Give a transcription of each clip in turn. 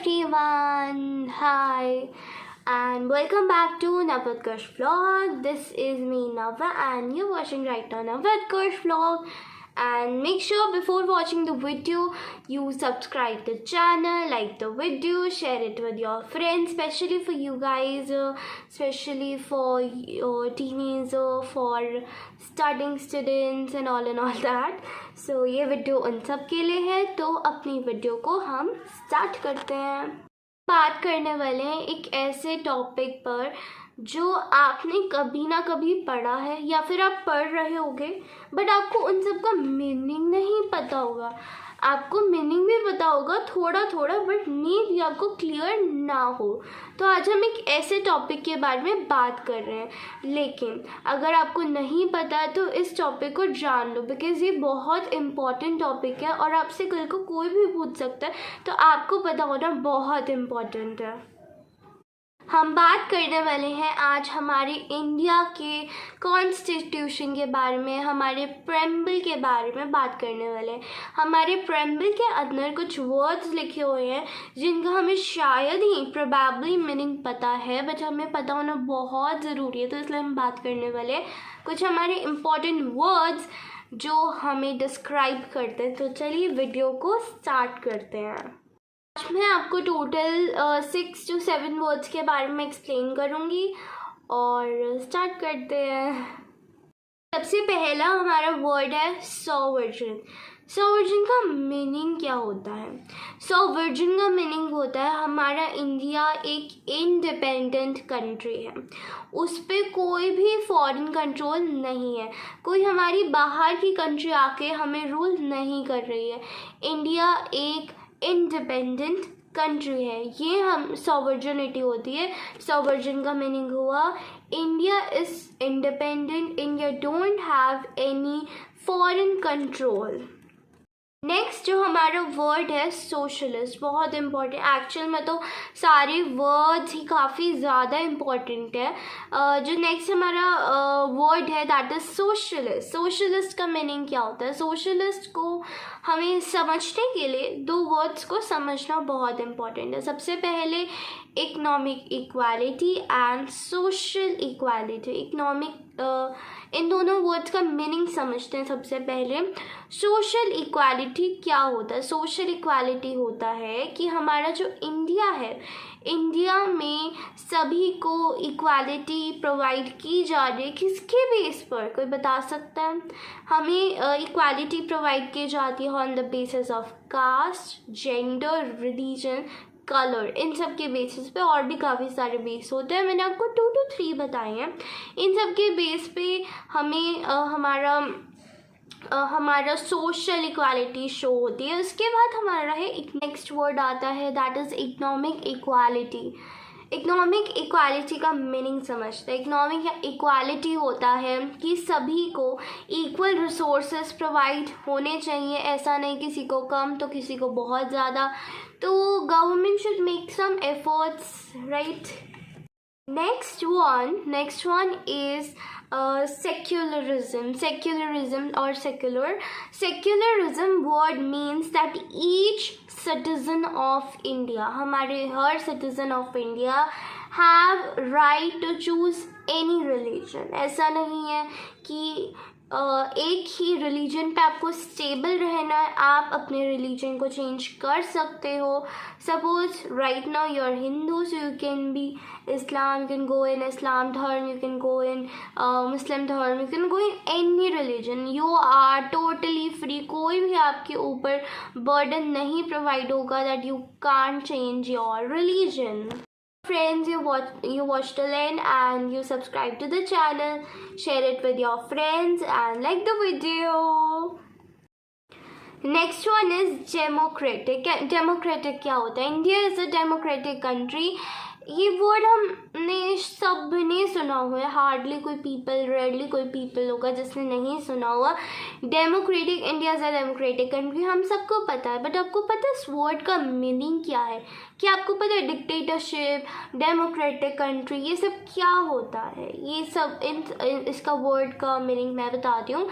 everyone, hi and welcome back to Navadkarsh vlog. This is me Nava and you're watching right now Navadkarsh vlog. And make sure before watching the video you subscribe the channel, like the video, share it with your friends, especially for you guys, especially for teenagers, for studying students and all that. So ये video उन सब के लिए है, तो अपनी video को हम स्टार्ट करते हैं। बात करने वाले हैं एक ऐसे टॉपिक पर जो आपने कभी ना कभी पढ़ा है या फिर आप पढ़ रहे होगे, बट आपको उन सब का मीनिंग नहीं पता होगा। आपको मीनिंग भी पता होगा थोड़ा थोड़ा, बट मीनिंग आपको क्लियर ना हो। तो आज हम एक ऐसे टॉपिक के बारे में बात कर रहे हैं, लेकिन अगर आपको नहीं पता है तो इस टॉपिक को जान लो, बिकॉज ये बहुत इम्पॉर्टेंट टॉपिक है और आपसे कल को कोई भी पूछ सकता है, तो आपको पता होना बहुत इम्पॉर्टेंट है। हम बात करने वाले हैं आज हमारे इंडिया के कॉन्स्टिट्यूशन के बारे में, हमारे प्रेम्बल के बारे में बात करने वाले हैं। हमारे प्रेम्बल के अंदर कुछ वर्ड्स लिखे हुए हैं जिनका हमें शायद ही प्रोबेबली मीनिंग पता है, बट हमें पता होना बहुत ज़रूरी है। तो इसलिए हम बात करने वाले हैं कुछ हमारे इम्पॉर्टेंट वर्ड्स जो हमें डिस्क्राइब करते हैं। तो चलिए वीडियो को स्टार्ट करते हैं। आज मैं आपको टोटल 6 to 7 वर्ड्स के बारे में एक्सप्लेन करूँगी और स्टार्ट करते हैं। सबसे पहला हमारा वर्ड है सॉवर्जिन। सॉवर्जिन का मीनिंग क्या होता है? सॉवर्जिन का मीनिंग होता है हमारा इंडिया एक इंडिपेंडेंट कंट्री है, उस पर कोई भी फॉरेन कंट्रोल नहीं है, कोई हमारी बाहर की कंट्री आके हमें रूल नहीं कर रही है। इंडिया एक इंडिपेंडेंट कंट्री है, ये हम सॉवर्जिनिटी होती है। सॉवर्जिन का मीनिंग हुआ India is independent, India don't have any foreign control. Next जो हमारा वर्ड है सोशलिस्ट, बहुत इम्पॉर्टेंट। एक्चुअल में तो सारे वर्ड्स ही काफ़ी ज़्यादा इम्पॉर्टेंट है। जो नेक्स्ट हमारा वर्ड है दैट इज़ सोशलिस्ट। सोशलिस्ट का मीनिंग क्या होता है? सोशलिस्ट को हमें समझने के लिए दो वर्ड्स को समझना बहुत इम्पॉर्टेंट है। सबसे पहले economic equality and social equality. Economic इन दोनों वर्ड्स का मीनिंग समझते हैं। सबसे पहले सोशल इक्वालिटी क्या होता है? सोशल इक्वालिटी होता है कि हमारा जो इंडिया है, इंडिया में सभी को इक्वालिटी प्रोवाइड की जा रही है। किसके बेस पर? कोई बता सकता है? हमें इक्वालिटी प्रोवाइड की जाती है on the basis of caste, gender, religion, colour. इन सब के बेसिस पे और भी काफ़ी सारे बेस होते हैं, मैंने आपको 2 to 3 बताए हैं। इन सब के बेस पे हमें हमारा सोशल इक्वालिटी शो होती है। उसके बाद हमारा है एक नेक्स्ट वर्ड आता है that is economic equality. Economic equality का मीनिंग समझते हैं। इकोनॉमिक इक्वालिटी होता है कि सभी को इक्वल रिसोर्सेज प्रोवाइड होने चाहिए, ऐसा नहीं किसी को कम तो किसी को बहुत ज़्यादा। तो government should make some efforts, right. Next one is secularism. Secularism or secularism word means that each citizen of India, हमारे हर citizen of India have right to choose any religion. ऐसा नहीं है कि एक ही रिलीजन पे आपको स्टेबल रहना है, आप अपने रिलीजन को चेंज कर सकते हो। Suppose right now you are Hindu, so you can be Islam, you can go in Islam धर्म, you can go in Muslim धर्म, you can go in any religion. You are totally free, कोई भी आपके ऊपर burden नहीं provide होगा that you can't change your religion. Friends, you watch till end and you subscribe to the channel, share it with your friends and like the video. Next one is democratic. Democratic क्या होता है? India is a democratic country. ये word हमने सब ने सुना हुआ है, हार्डली कोई पीपल, रेयरली कोई पीपल होगा जिसने नहीं सुना हुआ। Democratic, India is a democratic country, हम सबको पता है, बट आपको पता है इस वर्ड का मीनिंग क्या है? क्या आपको पता है डिक्टेटरशिप, डेमोक्रेटिक कंट्री, ये सब क्या होता है? ये सब इसका वर्ड का मीनिंग मैं बताती हूँ।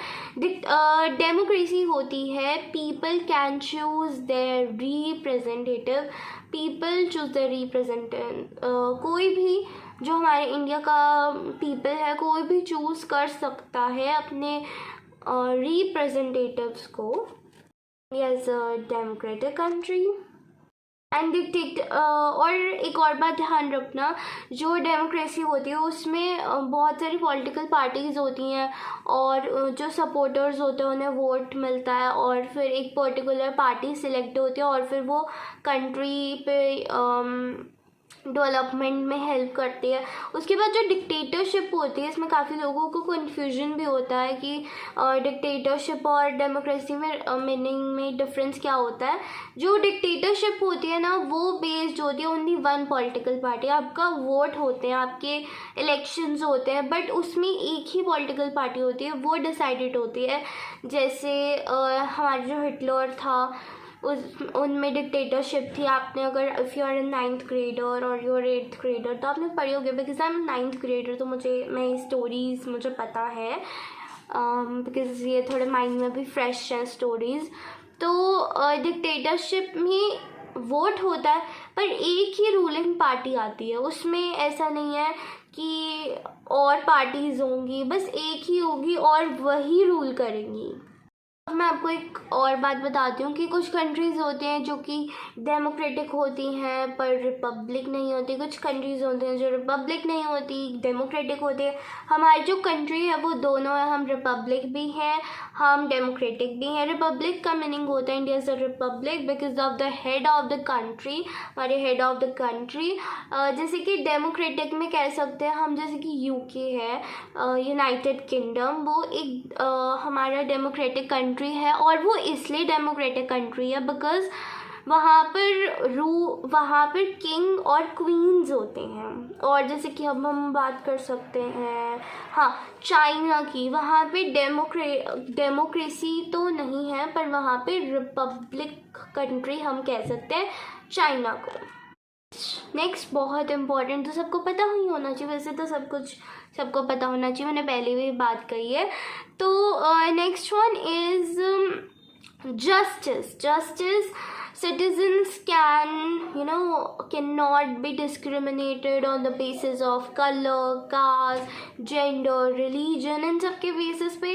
डेमोक्रेसी होती है people can choose their representative, people choose the representative. कोई भी जो हमारे इंडिया का पीपल है, कोई भी चूज़ कर सकता है अपने रिप्रेजेंटेटिव्स को। India is a democratic country and और एक और बात ध्यान रखना, जो डेमोक्रेसी होती है उसमें बहुत सारी पॉलिटिकल पार्टीज़ होती हैं और जो सपोर्टर्स होते हैं उन्हें वोट मिलता है और फिर एक पर्टिकुलर पार्टी सिलेक्ट होती है और फिर वो कंट्री पे डेवलपमेंट में हेल्प करती है। उसके बाद जो डिक्टेटरशिप होती है, इसमें काफ़ी लोगों को कन्फ्यूजन भी होता है कि डिक्टेटरशिप और डेमोक्रेसी में मीनिंग में डिफरेंस क्या होता है। जो डिक्टेटरशिप होती है ना, वो बेस्ड होती है ओनली वन पॉलिटिकल पार्टी। आपका वोट होते हैं, आपके इलेक्शंस होते हैं, बट उसमें एक ही पॉलिटिकल पार्टी होती है, वो डिसाइडेड होती है। जैसे हमारा जो हिटलर था, उनमें डिक्टेटरशिप थी। आपने अगर if you are in 9th grader और यू आर 8th ग्रेडर तो आपने पढ़ी होगी, because I am 9th grader, तो मैं स्टोरीज़ मुझे पता है, बिकॉज ये थोड़े माइंड में भी फ्रेश हैं स्टोरीज़। तो डिक्टेटरशिप में वोट होता है पर एक ही रूलिंग पार्टी आती है, उसमें ऐसा नहीं है कि और पार्टीज़ होंगी, बस एक ही होगी और वही रूल करेंगी। मैं आपको एक और बात बताती हूँ कि कुछ कंट्रीज़ होती हैं जो कि डेमोक्रेटिक होती हैं पर रिपब्लिक नहीं होती, कुछ कंट्रीज़ होती हैं जो रिपब्लिक नहीं होती, डेमोक्रेटिक होती है। हमारी जो कंट्री है वो दोनों है, हम रिपब्लिक भी हैं, हम डेमोक्रेटिक भी हैं। रिपब्लिक का मीनिंग होता है India is a republic because of the head of the country, हमारे हेड ऑफ द कंट्री। जैसे कि डेमोक्रेटिक में कह सकते हैं हम, जैसे कि यूके है, यूनाइटेड किंगडम, वो एक हमारा डेमोक्रेटिक कंट्री है और वो इसलिए डेमोक्रेटिक कंट्री है बिकॉज वहाँ पर किंग और क्वींस होते हैं। और जैसे कि अब हम बात कर सकते हैं हाँ चाइना की, वहाँ पे डेमोक्रेसी तो नहीं है पर वहाँ पे रिपब्लिक कंट्री हम कह सकते हैं चाइना को। नेक्स्ट बहुत इम्पॉर्टेंट, तो सबको पता ही होना चाहिए, वैसे तो सब कुछ सबको पता होना चाहिए, मैंने पहले भी बात कही है। तो next one is justice. Citizens cannot be discriminated on the basis of color, caste, gender, religion। इन सब के बेसिस पे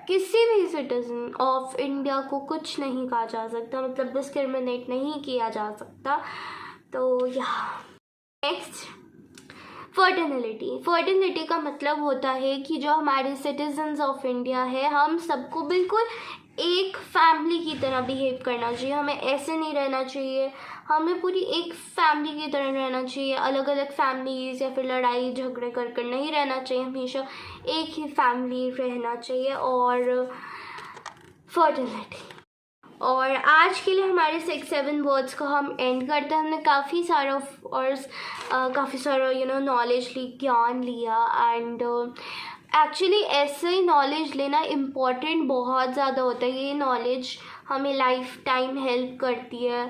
किसी भी सिटीजन ऑफ इंडिया को कुछ नहीं कहा जा सकता, मतलब डिस्क्रिमिनेट नहीं किया जा सकता। तो नेक्स्ट फर्टिलिटी का मतलब होता है कि जो हमारे सिटीजन्स ऑफ इंडिया है, हम सबको बिल्कुल एक फैमिली की तरह बिहेव करना चाहिए। हमें ऐसे नहीं रहना चाहिए, हमें पूरी एक फैमिली की तरह रहना चाहिए। अलग अलग फैमिलीज या फिर लड़ाई झगड़े कर नहीं रहना चाहिए, हमेशा एक ही फैमिली रहना चाहिए। और फर्टिलिटी, और आज के लिए हमारे 6-7 वर्ड्स को हम एंड करते हैं। हमने काफ़ी सारा नॉलेज ली, ज्ञान लिया। एंड एक्चुअली ऐसे ही नॉलेज लेना इम्पॉर्टेंट बहुत ज़्यादा होता है। ये नॉलेज हमें लाइफ टाइम हेल्प करती है,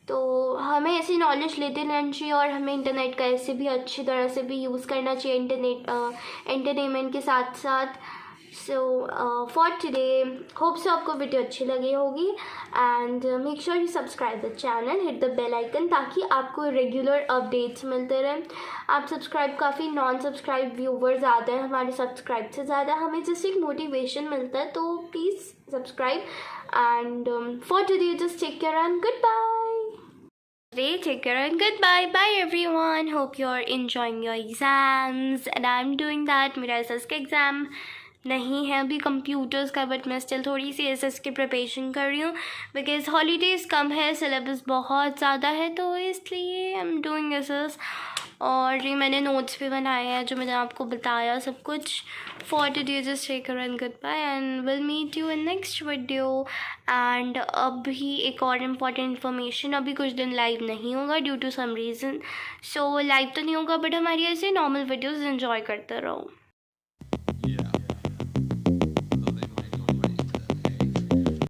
तो हमें ऐसी नॉलेज लेते रहना चाहिए। और हमें इंटरनेट का ऐसे भी अच्छी तरह से भी यूज़ करना चाहिए, एंटरटेनमेंट के साथ साथ। So for today hope so आपको वीडियो अच्छी लगी होगी। And make sure you subscribe the channel, hit the bell icon, ताकि आपको रेगुलर अपडेट्स मिलते रहें। आप सब्सक्राइब, काफ़ी नॉन सब्सक्राइब व्यूवर्स आते हैं, हमारे सब्सक्राइब से ज़्यादा हमें जस्ट एक मोटिवेशन मिलता है। तो please subscribe. And for today just take care and good bye. Take care and goodbye. Bye everyone. Hope you're enjoying your exams and I'm doing that. मेरा SSK exam नहीं है अभी कंप्यूटर्स का, but मैं still थोड़ी सी SS की preparation कर रही हूँ बिकॉज हॉलीडेज़ कम है, सिलेबस बहुत ज़्यादा है, तो इसलिए आई एम डूइंग एसएस। और ये मैंने नोट्स भी बनाए हैं जो मैंने आपको बताया सब कुछ। For today just take care and good bye and will meet you in next video. And अभी एक और इम्पॉर्टेंट इन्फॉर्मेशन, अभी कुछ दिन लाइव नहीं होगा due to some reason, so live तो नहीं होगा बट हमारी ऐसे नॉर्मल वीडियोज़ इन्जॉय करते रहो।